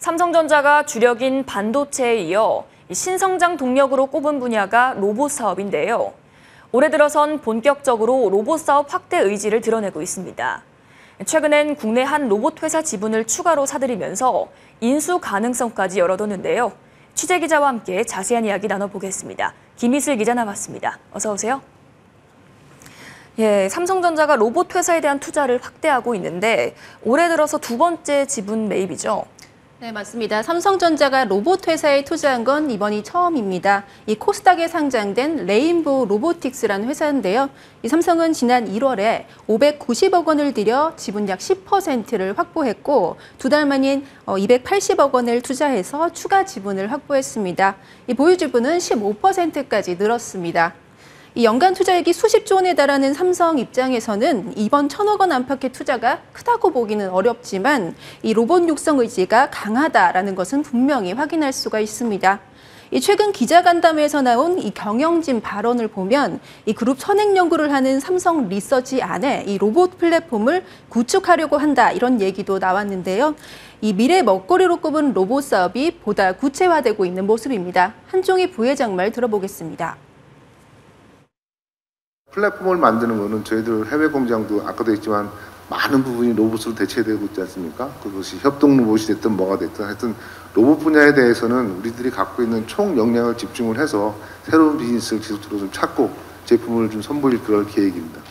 삼성전자가 주력인 반도체에 이어 신성장 동력으로 꼽은 분야가 로봇 사업인데요. 올해 들어선 본격적으로 로봇 사업 확대 의지를 드러내고 있습니다. 최근엔 국내 한 로봇 회사 지분을 추가로 사들이면서 인수 가능성까지 열어뒀는데요. 취재 기자와 함께 자세한 이야기 나눠보겠습니다. 김희슬 기자 나왔습니다. 어서 오세요. 삼성전자가 로봇 회사에 대한 투자를 확대하고 있는데 올해 들어서 두 번째 지분 매입이죠. 네, 맞습니다. 삼성전자가 로봇 회사에 투자한 건 이번이 처음입니다. 이 코스닥에 상장된 레인보우 로보틱스라는 회사인데요. 이 삼성은 지난 1월에 590억 원을 들여 지분 약 10%를 확보했고 두 달 만인 280억 원을 투자해서 추가 지분을 확보했습니다. 이 보유 지분은 15%까지 늘었습니다. 이 연간 투자액이 수십조 원에 달하는 삼성 입장에서는 이번 1,000억 원 안팎의 투자가 크다고 보기는 어렵지만 이 로봇 육성 의지가 강하다라는 것은 분명히 확인할 수가 있습니다. 이 최근 기자간담회에서 나온 이 경영진 발언을 보면 이 그룹 선행 연구를 하는 삼성 리서치 안에 이 로봇 플랫폼을 구축하려고 한다 이런 얘기도 나왔는데요. 이 미래 먹거리로 꼽은 로봇 사업이 보다 구체화되고 있는 모습입니다. 한종희 부회장 말 들어보겠습니다. 플랫폼을 만드는 거는 저희들 해외 공장도 아까도 했지만 많은 부분이 로봇으로 대체되고 있지 않습니까? 그것이 협동 로봇이 됐든 뭐가 됐든 하여튼 로봇 분야에 대해서는 우리들이 갖고 있는 총 역량을 집중을 해서 새로운 비즈니스를 지속적으로 좀 찾고 제품을 좀 선보일 그럴 계획입니다.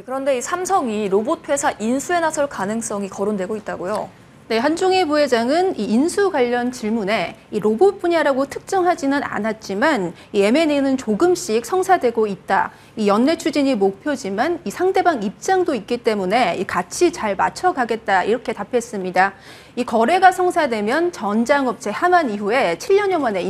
그런데 이 삼성이 로봇 회사 인수에 나설 가능성이 거론되고 있다고요? 네, 한종희 부회장은 이 인수 관련 질문에 이 로봇 분야라고 특정하지는 않았지만 이 M&A는 조금씩 성사되고 있다. 이 연내 추진이 목표지만 이 상대방 입장도 있기 때문에 이 같이 잘 맞춰가겠다 이렇게 답했습니다. 이 거래가 성사되면 전장업체 하만 이후에 7년여 만에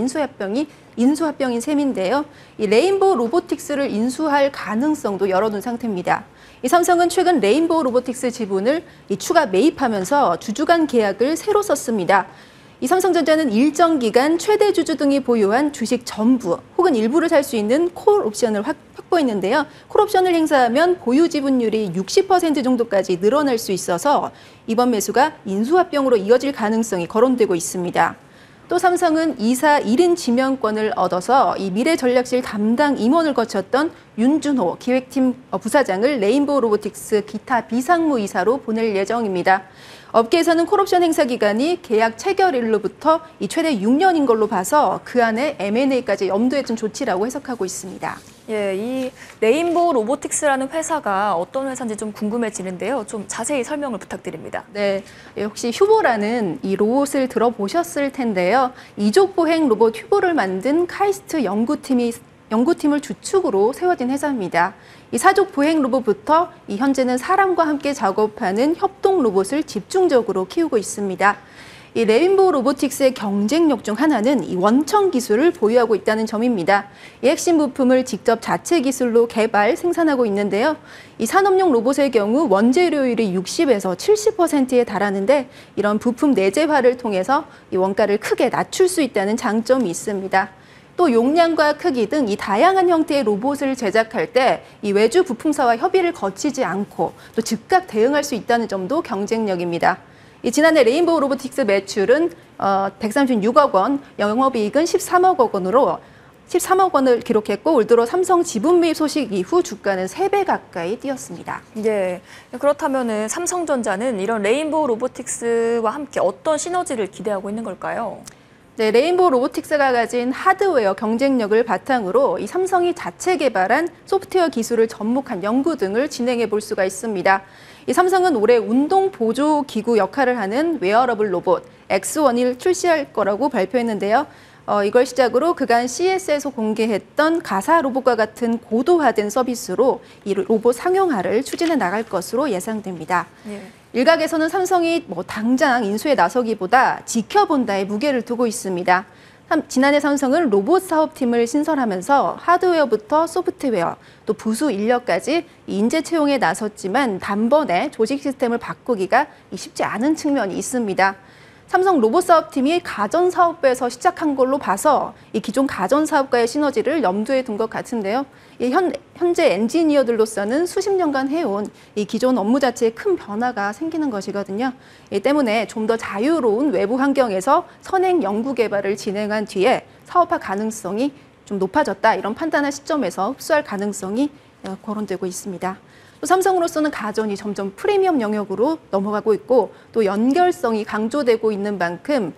인수합병인 셈인데요. 이 레인보우 로보틱스를 인수할 가능성도 열어둔 상태입니다. 이 삼성은 최근 레인보우 로보틱스 지분을 추가 매입하면서 주주간 계약을 새로 썼습니다. 이 삼성전자는 일정 기간 최대 주주 등이 보유한 주식 전부 혹은 일부를 살 수 있는 콜 옵션을 확보했는데요. 콜 옵션을 행사하면 보유 지분율이 60% 정도까지 늘어날 수 있어서 이번 매수가 인수합병으로 이어질 가능성이 거론되고 있습니다. 또 삼성은 이사 1인 지명권을 얻어서 이 미래전략실 담당 임원을 거쳤던 윤준호 기획팀 부사장을 레인보우 로보틱스 기타 비상무이사로 보낼 예정입니다. 업계에서는 콜옵션 행사 기간이 계약 체결일로부터 이 최대 6년인 걸로 봐서 그 안에 M&A까지 염두에 둔 조치라고 해석하고 있습니다. 이 레인보우 로보틱스라는 회사가 어떤 회사인지 좀 궁금해지는데요. 좀 자세히 설명을 부탁드립니다. 네, 혹시 휴보라는 이 로봇을 들어보셨을 텐데요. 이족 보행 로봇 휴보를 만든 카이스트 연구팀을 주축으로 세워진 회사입니다. 이 사족 보행 로봇부터 현재는 사람과 함께 작업하는 협동 로봇을 집중적으로 키우고 있습니다. 이 레인보우 로보틱스의 경쟁력 중 하나는 이 원청 기술을 보유하고 있다는 점입니다. 이 핵심 부품을 직접 자체 기술로 개발, 생산하고 있는데요. 이 산업용 로봇의 경우 원재료율이 60에서 70%에 달하는데 이런 부품 내재화를 통해서 이 원가를 크게 낮출 수 있다는 장점이 있습니다. 또 용량과 크기 등 이 다양한 형태의 로봇을 제작할 때 이 외주 부품사와 협의를 거치지 않고 또 즉각 대응할 수 있다는 점도 경쟁력입니다. 지난해 레인보우 로보틱스 매출은 136억 원, 영업이익은 13억 원을 기록했고 올 들어 삼성 지분 매입 소식 이후 주가는 3배 가까이 뛰었습니다. 그렇다면 삼성전자는 이런 레인보우 로보틱스와 함께 어떤 시너지를 기대하고 있는 걸까요? 네, 레인보우 로보틱스가 가진 하드웨어 경쟁력을 바탕으로 이 삼성이 자체 개발한 소프트웨어 기술을 접목한 연구 등을 진행해 볼 수가 있습니다. 이 삼성은 올해 운동 보조 기구 역할을 하는 웨어러블 로봇 X1을 출시할 거라고 발표했는데요. 이걸 시작으로 그간 CES에서 공개했던 가사 로봇과 같은 고도화된 서비스로 이 로봇 상용화를 추진해 나갈 것으로 예상됩니다. 일각에서는 삼성이 당장 인수에 나서기보다 지켜본다에 무게를 두고 있습니다. 지난해 삼성은 로봇 사업팀을 신설하면서 하드웨어부터 소프트웨어, 또 부수 인력까지 인재 채용에 나섰지만 단번에 조직 시스템을 바꾸기가 쉽지 않은 측면이 있습니다. 삼성 로봇 사업팀이 가전 사업부에서 시작한 걸로 봐서 이 기존 가전 사업과의 시너지를 염두에 둔 것 같은데요. 현재 엔지니어들로서는 수십 년간 해온 이 기존 업무 자체에 큰 변화가 생기는 것이거든요. 이 때문에 좀 더 자유로운 외부 환경에서 선행 연구 개발을 진행한 뒤에 사업화 가능성이 좀 높아졌다, 이런 판단한 시점에서 흡수할 가능성이 거론되고 있습니다. 또 삼성으로서는 가전이 점점 프리미엄 영역으로 넘어가고 있고 또 연결성이 강조되고 있는 만큼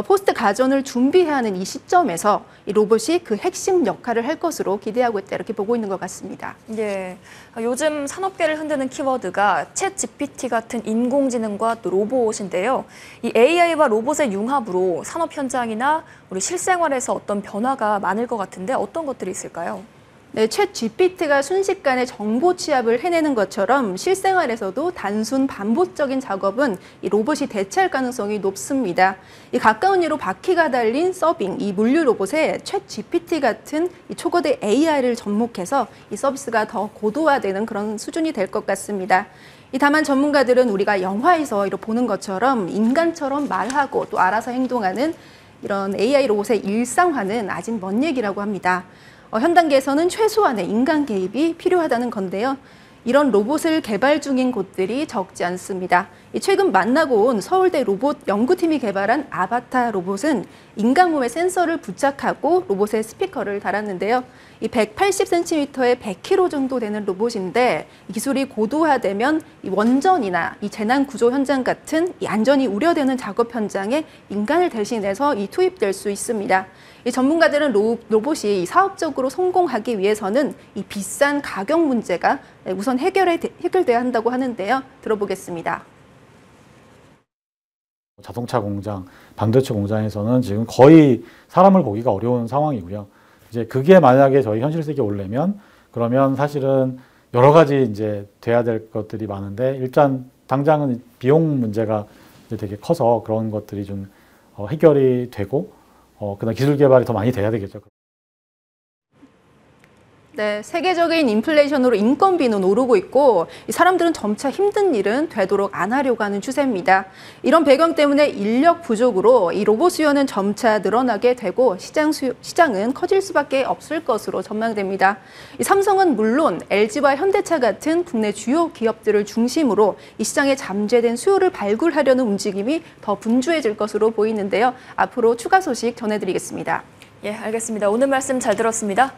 포스트 가전을 준비해야 하는 이 시점에서 이 로봇이 그 핵심 역할을 할 것으로 기대하고 있다, 이렇게 보고 있는 것 같습니다. 예, 요즘 산업계를 흔드는 키워드가 챗 GPT 같은 인공지능과 또 로봇인데요. 이 AI와 로봇의 융합으로 산업 현장이나 우리 실생활에서 어떤 변화가 많을 것 같은데 어떤 것들이 있을까요? 네, 챗 GPT가 순식간에 정보 취합을 해내는 것처럼 실생활에서도 단순 반복적인 작업은 이 로봇이 대체할 가능성이 높습니다. 이 가까운 예로 바퀴가 달린 서빙, 이 물류 로봇에 챗 GPT 같은 이 초거대 AI를 접목해서 이 서비스가 더 고도화되는 그런 수준이 될 것 같습니다. 다만 전문가들은 우리가 영화에서 이렇게 보는 것처럼 인간처럼 말하고 또 알아서 행동하는 이런 AI 로봇의 일상화는 아직 먼 얘기라고 합니다. 현 단계에서는 최소한의 인간 개입이 필요하다는 건데요. 이런 로봇을 개발 중인 곳들이 적지 않습니다. 최근 만나고 온 서울대 로봇 연구팀이 개발한 아바타 로봇은 인간 몸에 센서를 부착하고 로봇에 스피커를 달았는데요. 180cm에 100kg 정도 되는 로봇인데 기술이 고도화되면 원전이나 재난 구조 현장 같은 안전이 우려되는 작업 현장에 인간을 대신해서 투입될 수 있습니다. 전문가들은 로봇이 사업적으로 성공하기 위해서는 비싼 가격 문제가 우선 해결돼야 한다고 하는데요. 들어보겠습니다. 자동차 공장, 반도체 공장에서는 지금 거의 사람을 보기가 어려운 상황이고요. 이제 그게 만약에 저희 현실 세계에 오려면 그러면 사실은 여러 가지 이제 돼야 될 것들이 많은데 일단 당장은 비용 문제가 이제 되게 커서 그런 것들이 좀 해결이 되고 그다음 기술 개발이 더 많이 돼야 되겠죠. 네, 세계적인 인플레이션으로 인건비는 오르고 있고 사람들은 점차 힘든 일은 되도록 안 하려고 하는 추세입니다. 이런 배경 때문에 인력 부족으로 이 로봇 수요는 점차 늘어나게 되고 시장은 커질 수밖에 없을 것으로 전망됩니다. 삼성은 물론 LG와 현대차 같은 국내 주요 기업들을 중심으로 이 시장에 잠재된 수요를 발굴하려는 움직임이 더 분주해질 것으로 보이는데요. 앞으로 추가 소식 전해드리겠습니다. 예, 알겠습니다. 오늘 말씀 잘 들었습니다.